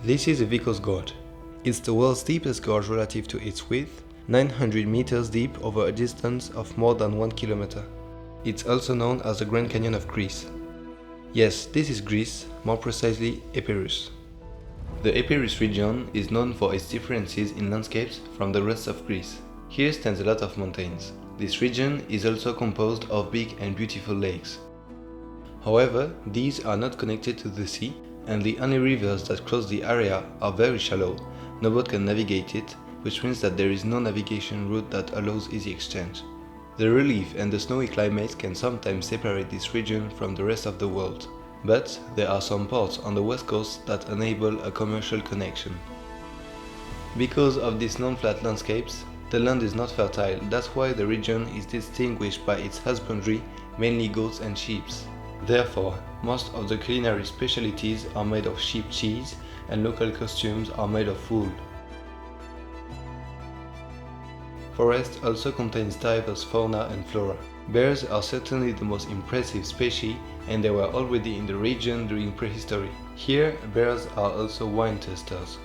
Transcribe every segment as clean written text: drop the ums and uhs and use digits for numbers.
This is the Vikos Gorge. It's the world's deepest gorge relative to its width, 900 meters deep over a distance of more than 1 kilometer. It's also known as the Grand Canyon of Greece. Yes, this is Greece, more precisely Epirus. The Epirus region is known for its differences in landscapes from the rest of Greece. Here stands a lot of mountains. This region is also composed of big and beautiful lakes. However, these are not connected to the sea, and the only rivers that cross the area are very shallow. No boat can navigate it, which means that there is no navigation route that allows easy exchange. The relief and the snowy climate can sometimes separate this region from the rest of the world, but there are some ports on the west coast that enable a commercial connection. Because of these non-flat landscapes, the land is not fertile. That's why the region is distinguished by its husbandry, mainly goats and sheep. Therefore, most of the culinary specialties are made of sheep cheese, and local costumes are made of wool. Forest also contains diverse fauna and flora. Bears are certainly the most impressive species, and they were already in the region during prehistory. Here, bears are also wine tasters.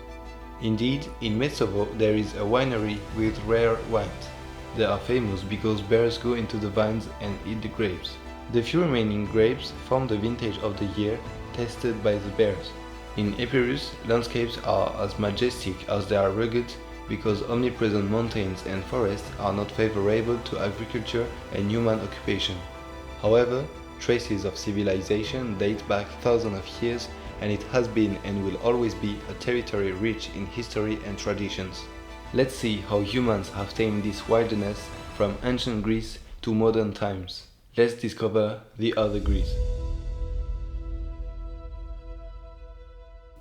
Indeed, in Metsovo there is a winery with rare wines. They are famous because bears go into the vines and eat the grapes. The few remaining grapes form the vintage of the year, tasted by the bears. In Epirus, landscapes are as majestic as they are rugged because omnipresent mountains and forests are not favorable to agriculture and human occupation. However, traces of civilization date back thousands of years, and it has been and will always be a territory rich in history and traditions. Let's see how humans have tamed this wilderness from ancient Greece to modern times. Let's discover the other Greece.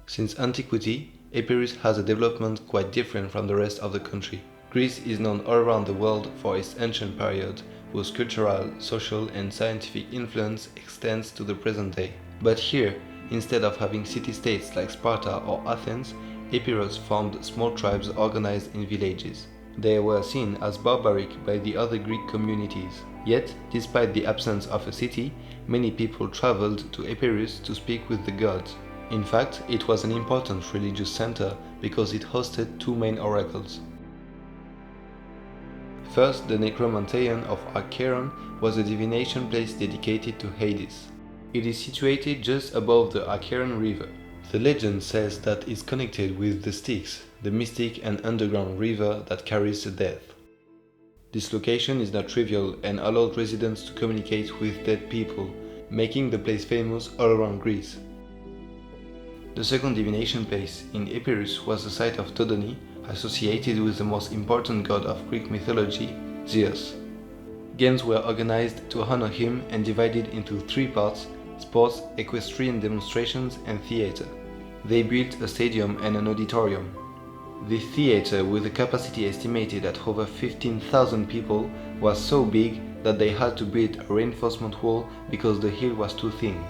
Since antiquity, Epirus has a development quite different from the rest of the country. Greece is known all around the world for its ancient period, whose cultural, social and scientific influence extends to the present day. But here, instead of having city-states like Sparta or Athens, Epirus formed small tribes organized in villages. They were seen as barbaric by the other Greek communities. Yet, despite the absence of a city, many people traveled to Epirus to speak with the gods. In fact, it was an important religious center because it hosted two main oracles. First, the Necromanteon of Acheron was a divination place dedicated to Hades. It is situated just above the Acheron River. The legend says that it's connected with the Styx, the mystic and underground river that carries the dead. This location is not trivial and allowed residents to communicate with dead people, making the place famous all around Greece. The second divination place in Epirus was the site of Dodoni, associated with the most important god of Greek mythology, Zeus. Games were organized to honor him and divided into three parts: sports, equestrian demonstrations, and theater. They built a stadium and an auditorium. The theater, with a capacity estimated at over 15,000 people, was so big that they had to build a reinforcement wall because the hill was too thin.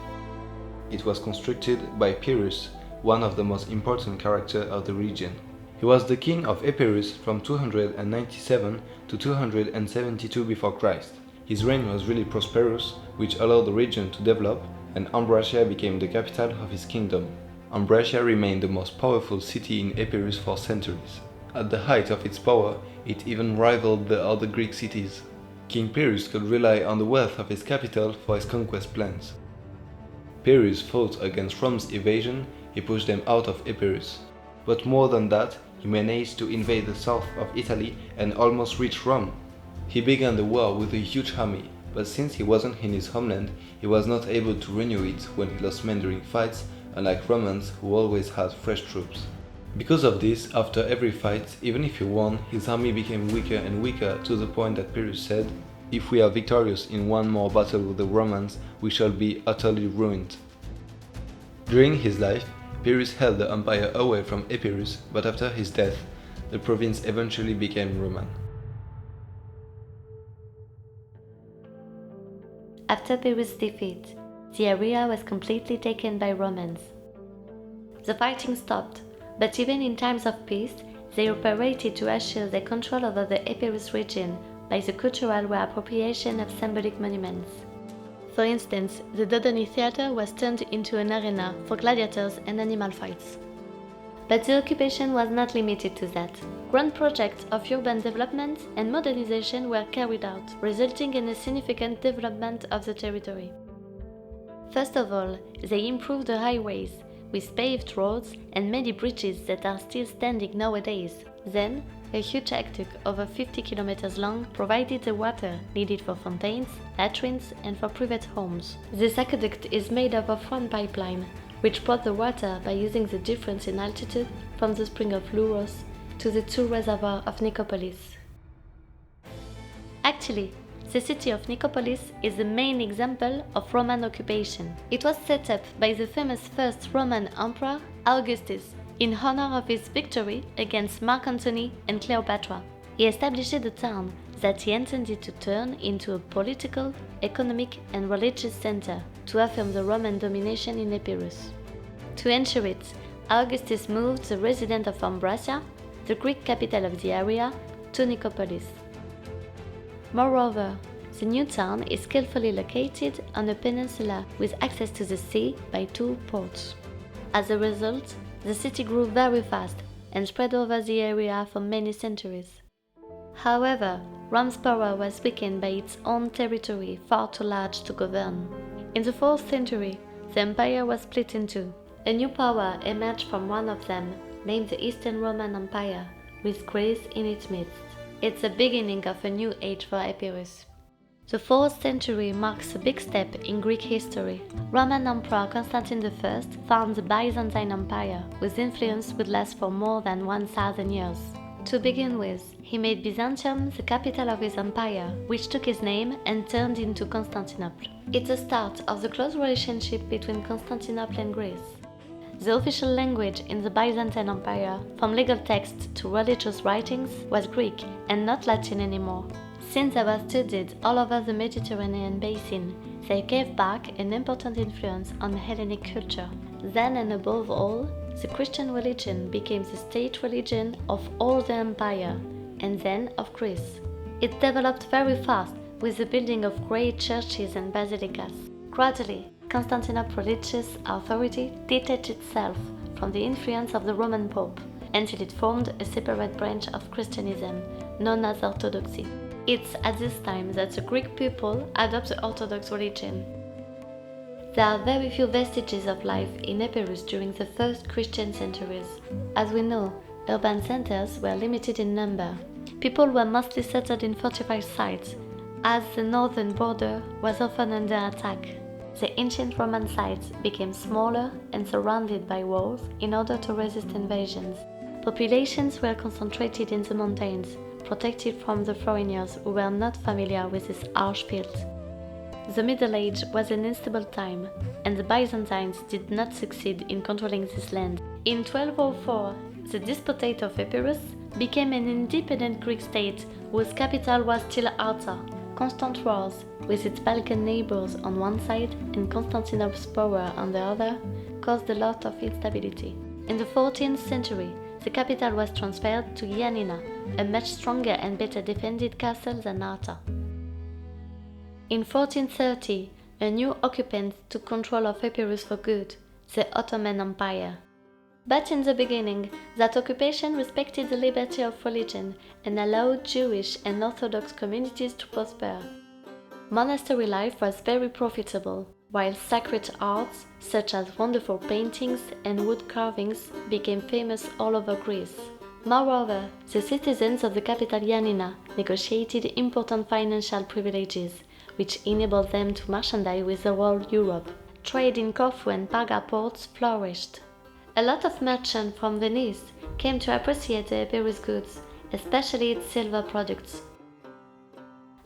It was constructed by Epirus, one of the most important characters of the region. He was the king of Epirus from 297 to 272 before Christ. His reign was really prosperous, which allowed the region to develop, and Ambracia became the capital of his kingdom. Ambracia remained the most powerful city in Epirus for centuries. At the height of its power, it even rivaled the other Greek cities. King Pyrrhus could rely on the wealth of his capital for his conquest plans. Pyrrhus fought against Rome's invasion. He pushed them out of Epirus. But more than that, he managed to invade the south of Italy and almost reach Rome. He began the war with a huge army, but since he wasn't in his homeland, he was not able to renew it when he lost men during fights, unlike Romans who always had fresh troops. Because of this, after every fight, even if he won, his army became weaker and weaker to the point that Pyrrhus said, "If we are victorious in one more battle with the Romans, we shall be utterly ruined." During his life, Pyrrhus held the empire away from Epirus, but after his death, the province eventually became Roman. After Pyrrhus' defeat, the area was completely taken by Romans. The fighting stopped, but even in times of peace, they operated to assure their control over the Epirus region by the cultural reappropriation of symbolic monuments. For instance, the Dodoni Theatre was turned into an arena for gladiators and animal fights. But the occupation was not limited to that. Grand projects of urban development and modernization were carried out, resulting in a significant development of the territory. First of all, they improved the highways, with paved roads and many bridges that are still standing nowadays. Then, a huge aqueduct over 50 kilometers long provided the water needed for fountains, latrines, and for private homes. This aqueduct is made up of one pipeline, which brought the water by using the difference in altitude from the spring of Louros to the two reservoirs of Nicopolis. Actually, the city of Nicopolis is the main example of Roman occupation. It was set up by the famous first Roman emperor, Augustus, in honor of his victory against Mark Antony and Cleopatra. He established a town that he intended to turn into a political, economic, and religious center to affirm the Roman domination in Epirus. To ensure it, Augustus moved the residents of Ambracia, the Greek capital of the area, to Nicopolis. Moreover, the new town is skillfully located on a peninsula with access to the sea by two ports. As a result, the city grew very fast and spread over the area for many centuries. However, Rome's power was weakened by its own territory far too large to govern. In the 4th century, the empire was split in two. A new power emerged from one of them, named the Eastern Roman Empire, with Greece in its midst. It's the beginning of a new age for Epirus. The 4th century marks a big step in Greek history. Roman Emperor Constantine I founded the Byzantine Empire, whose influence would last for more than 1,000 years. To begin with, he made Byzantium the capital of his empire, which took his name and turned into Constantinople. It's the start of the close relationship between Constantinople and Greece. The official language in the Byzantine Empire, from legal texts to religious writings, was Greek and not Latin anymore. Since they were studied all over the Mediterranean basin, they gave back an important influence on Hellenic culture. Then and above all, the Christian religion became the state religion of all the empire, and then of Greece. It developed very fast with the building of great churches and basilicas. Gradually, Constantinople's religious authority detached itself from the influence of the Roman Pope until it formed a separate branch of Christianism, known as Orthodoxy. It's at this time that the Greek people adopt the Orthodox religion. There are very few vestiges of life in Epirus during the first Christian centuries. As we know, urban centers were limited in number. People were mostly settled in fortified sites, as the northern border was often under attack. The ancient Roman sites became smaller and surrounded by walls in order to resist invasions. Populations were concentrated in the mountains, protected from the foreigners who were not familiar with this harsh field. The Middle Age was an unstable time, and the Byzantines did not succeed in controlling this land. In 1204, the Despotate of Epirus became an independent Greek state whose capital was still Arta. Constant wars with its Balkan neighbors on one side and Constantinople's power on the other caused a lot of instability. In the 14th century, the capital was transferred to Ioannina, a much stronger and better defended castle than Arta. In 1430, a new occupant took control of Epirus for good, the Ottoman Empire. But in the beginning, that occupation respected the liberty of religion and allowed Jewish and Orthodox communities to prosper. Monastery life was very profitable, while sacred arts, such as wonderful paintings and wood carvings, became famous all over Greece. Moreover, the citizens of the capital Ioannina negotiated important financial privileges, which enabled them to merchandise with the whole Europe. Trade in Corfu and Parga ports flourished. A lot of merchants from Venice came to appreciate the Epirus goods, especially its silver products.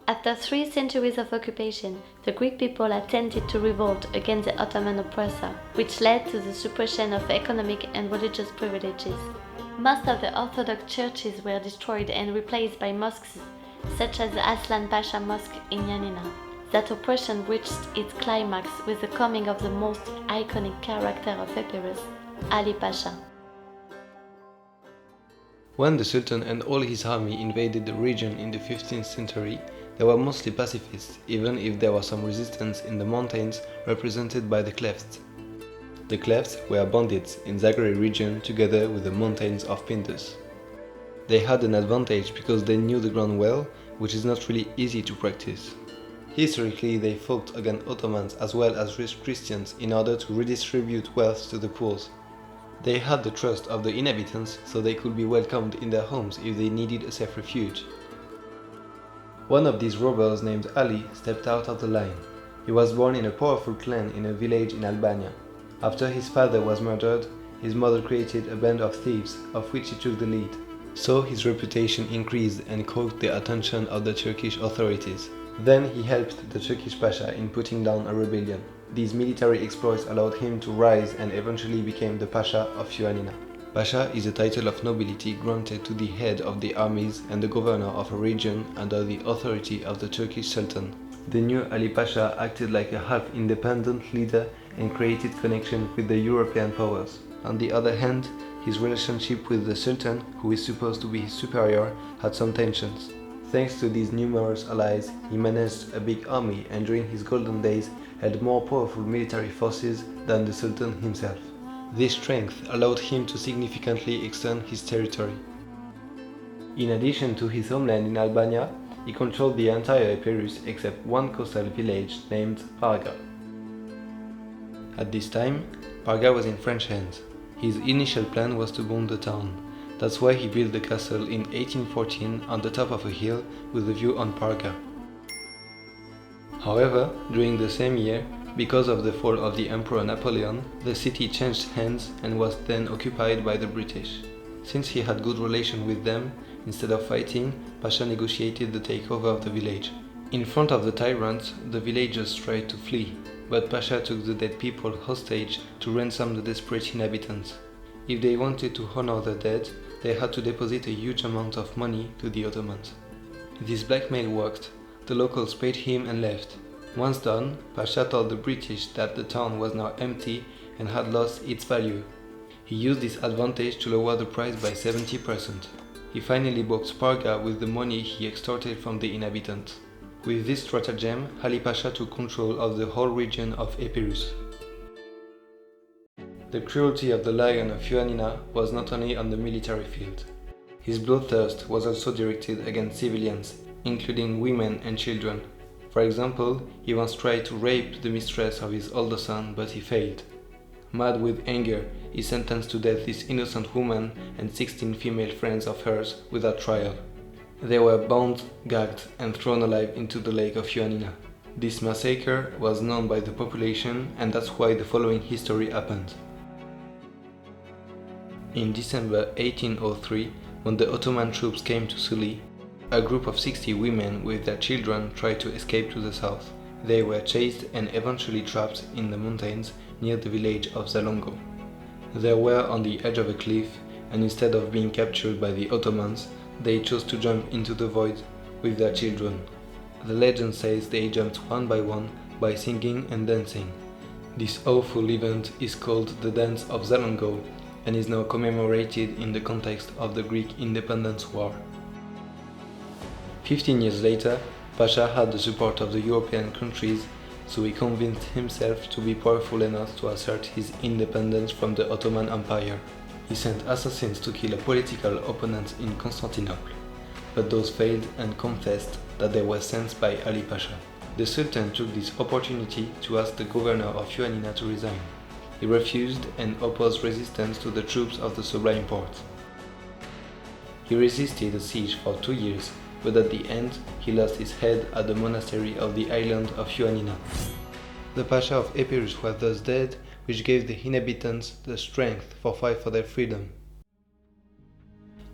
After 3 centuries of occupation, the Greek people attempted to revolt against the Ottoman oppressor, which led to the suppression of economic and religious privileges. Most of the Orthodox churches were destroyed and replaced by mosques, such as the Aslan Pasha Mosque in Ioannina. That oppression reached its climax with the coming of the most iconic character of Epirus, Ali Pasha. When the Sultan and all his army invaded the region in the 15th century, they were mostly pacifists, even if there was some resistance in the mountains represented by the clefts. The Klefts were bandits in Zagreb region together with the mountains of Pindus. They had an advantage because they knew the ground well, which is not really easy to practice. Historically, they fought against Ottomans as well as Christians in order to redistribute wealth to the poor. They had the trust of the inhabitants, so they could be welcomed in their homes if they needed a safe refuge. One of these robbers named Ali stepped out of the line. He was born in a powerful clan in a village in Albania. After his father was murdered, his mother created a band of thieves, of which he took the lead. So his reputation increased and caught the attention of the Turkish authorities. Then he helped the Turkish Pasha in putting down a rebellion. These military exploits allowed him to rise and eventually became the Pasha of Ioannina. Pasha is a title of nobility granted to the head of the armies and the governor of a region under the authority of the Turkish Sultan. The new Ali Pasha acted like a half-independent leader and created connection with the European powers. On the other hand, his relationship with the Sultan, who is supposed to be his superior, had some tensions. Thanks to these numerous allies, he managed a big army and during his golden days had more powerful military forces than the Sultan himself. This strength allowed him to significantly extend his territory. In addition to his homeland in Albania, he controlled the entire Epirus except one coastal village named Parga. At this time, Parga was in French hands. His initial plan was to bomb the town. That's why he built the castle in 1814 on the top of a hill with a view on Parga. However, during the same year, because of the fall of the Emperor Napoleon, the city changed hands and was then occupied by the British. Since he had good relations with them, instead of fighting, Pasha negotiated the takeover of the village. In front of the tyrants, the villagers tried to flee, but Pasha took the dead people hostage to ransom the desperate inhabitants. If they wanted to honor the dead, they had to deposit a huge amount of money to the Ottomans. This blackmail worked. The locals paid him and left. Once done, Pasha told the British that the town was now empty and had lost its value. He used this advantage to lower the price by 70%. He finally bought Parga with the money he extorted from the inhabitants. With this stratagem, Ali Pasha took control of the whole region of Epirus. The cruelty of the Lion of Ioannina was not only on the military field. His bloodthirst was also directed against civilians, including women and children. For example, he once tried to rape the mistress of his older son, but he failed. Mad with anger, he sentenced to death this innocent woman and 16 female friends of hers without trial. They were bound, gagged, and thrown alive into the lake of Ioannina. This massacre was known by the population, and that's why the following history happened. In December 1803, when the Ottoman troops came to Sully, a group of 60 women with their children tried to escape to the south. They were chased and eventually trapped in the mountains near the village of Zalongo. They were on the edge of a cliff, and instead of being captured by the Ottomans, they chose to jump into the void with their children. The legend says they jumped one by singing and dancing. This awful event is called the Dance of Zalongo and is now commemorated in the context of the Greek Independence War. 15 years later, Pasha had the support of the European countries, so he convinced himself to be powerful enough to assert his independence from the Ottoman Empire. He sent assassins to kill a political opponent in Constantinople, but those failed and confessed that they were sent by Ali Pasha. The Sultan took this opportunity to ask the governor of Ioannina to resign. He refused and opposed resistance to the troops of the Sublime Porte. He resisted a siege for 2 years, but at the end he lost his head at the monastery of the island of Ioannina. The Pasha of Epirus was thus dead, which gave the inhabitants the strength to fight for their freedom.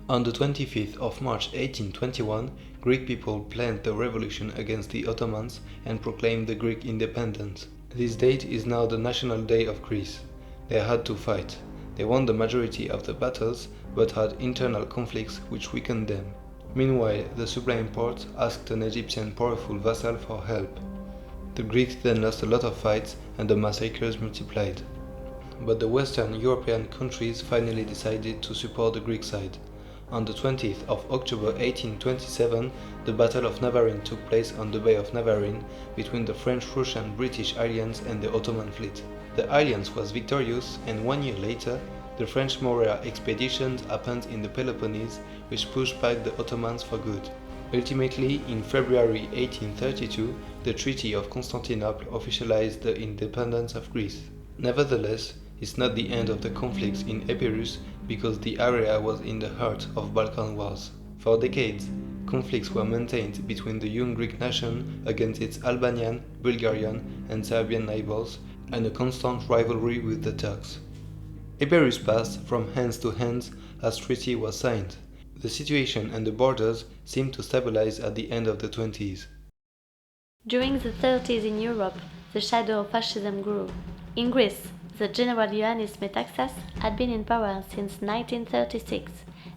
On the 25th of March 1821, Greek people planned the revolution against the Ottomans and proclaimed the Greek independence. This date is now the national day of Greece. They had to fight. They won the majority of the battles, but had internal conflicts which weakened them. Meanwhile, the Sublime Porte asked an Egyptian powerful vassal for help. The Greeks then lost a lot of fights and the massacres multiplied. But the Western European countries finally decided to support the Greek side. On the 20th of October 1827, the Battle of Navarin took place on the Bay of Navarin between the French-Russian-British alliance and the Ottoman fleet. The alliance was victorious, and 1 year later, the French Morea expeditions happened in the Peloponnese, which pushed back the Ottomans for good. Ultimately, in February 1832, the Treaty of Constantinople officialized the independence of Greece. Nevertheless, it's not the end of the conflicts in Epirus because the area was in the heart of Balkan Wars. For decades, conflicts were maintained between the young Greek nation against its Albanian, Bulgarian, and Serbian neighbors, and a constant rivalry with the Turks. Epirus passed from hands to hands as treaty was signed. The situation and the borders seemed to stabilize at the end of the 20s. During the 30s in Europe, the shadow of fascism grew. In Greece, the general Ioannis Metaxas had been in power since 1936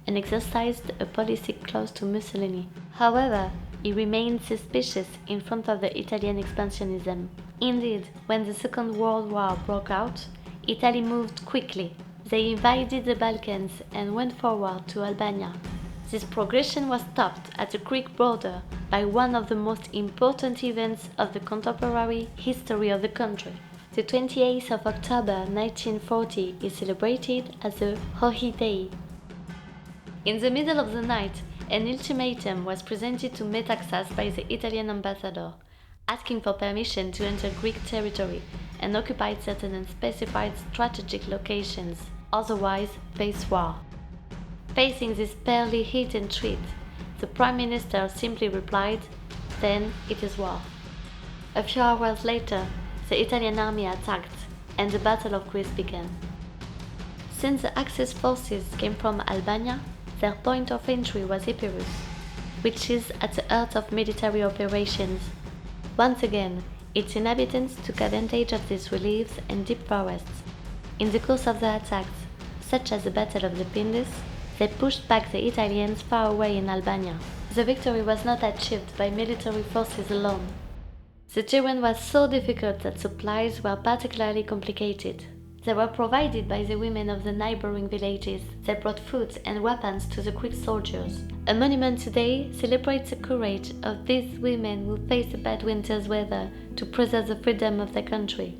and exercised a policy close to Mussolini. However, he remained suspicious in front of the Italian expansionism. Indeed, when the Second World War broke out, Italy moved quickly. They invaded the Balkans and went forward to Albania. This progression was stopped at the Greek border by one of the most important events of the contemporary history of the country. The 28th of October 1940 is celebrated as the Holy Day. In the middle of the night, an ultimatum was presented to Metaxas by the Italian ambassador, asking for permission to enter Greek territory and occupy certain unspecified strategic locations, otherwise face war. Facing this barely hidden threat, the Prime Minister simply replied, "Then it is war." A few hours later, the Italian army attacked and the Battle of Greece began. Since the Axis forces came from Albania, their point of entry was Epirus, which is at the heart of military operations. Once again, its inhabitants took advantage of these reliefs and deep forests. In the course of the attacks, such as the Battle of the Pindus, they pushed back the Italians far away in Albania. The victory was not achieved by military forces alone. The terrain was so difficult that supplies were particularly complicated. They were provided by the women of the neighboring villages. They brought food and weapons to the Greek soldiers. A monument today celebrates the courage of these women who faced the bad winter's weather to preserve the freedom of their country.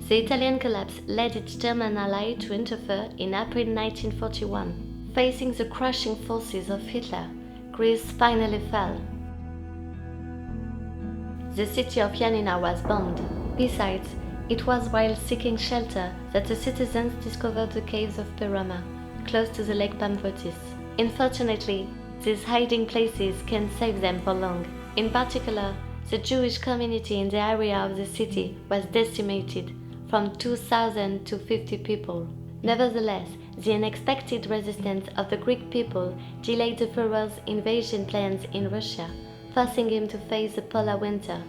The Italian collapse led its German ally to interfere in April 1941. Facing the crushing forces of Hitler, Greece finally fell. The city of Ioannina was bombed. Besides, it was while seeking shelter that the citizens discovered the caves of Perama, close to the Lake Pamphrotis. Unfortunately, these hiding places can't save them for long. In particular, the Jewish community in the area of the city was decimated, from 2,000 to 50 people. Nevertheless, the unexpected resistance of the Greek people delayed the Führer's invasion plans in Russia, forcing him to face the polar winter.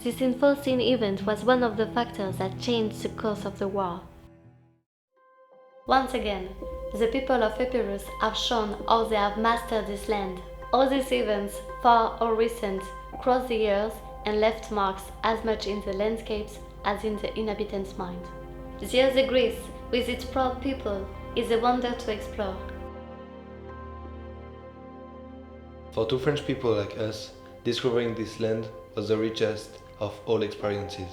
This unforeseen event was one of the factors that changed the course of the war. Once again, the people of Epirus have shown how they have mastered this land. All these events, far or recent, crossed the years and left marks as much in the landscapes as in the inhabitants' mind. The other Greece, with its proud people, is a wonder to explore. For two French people like us, discovering this land was the richest of all experiences.